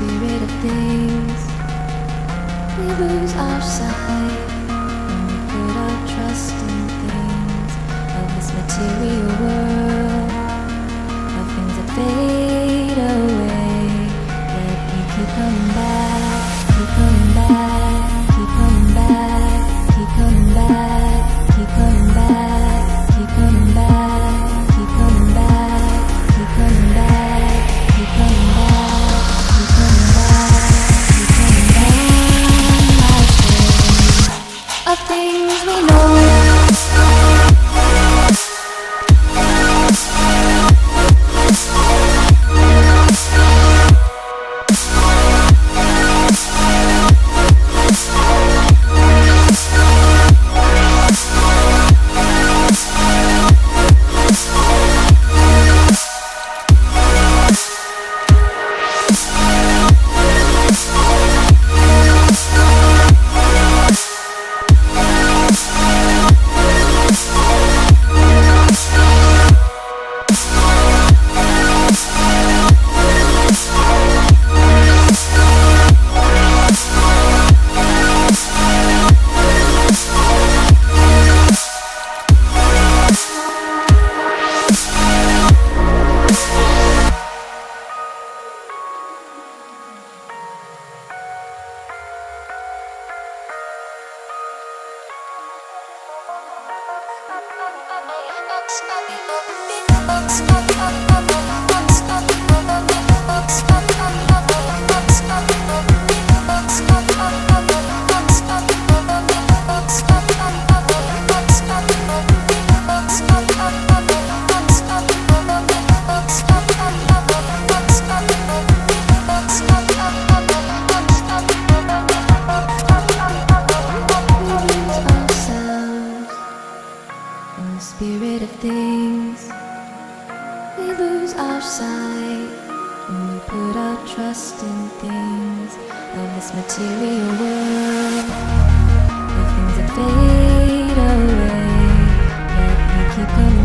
spirit of things, we lose our sight when we put our trust in things of this material world, of things that fade away. Yet we keep coming back, keep coming back, keep coming back, keep coming back, keep coming back, keep coming back, keep coming back, keep coming back, keep coming back, keep coming back, keep coming back. Of things we know. Spirit of things, we lose our sight when we put our trust in things of this material world, of things that fade away. Yet we keep coming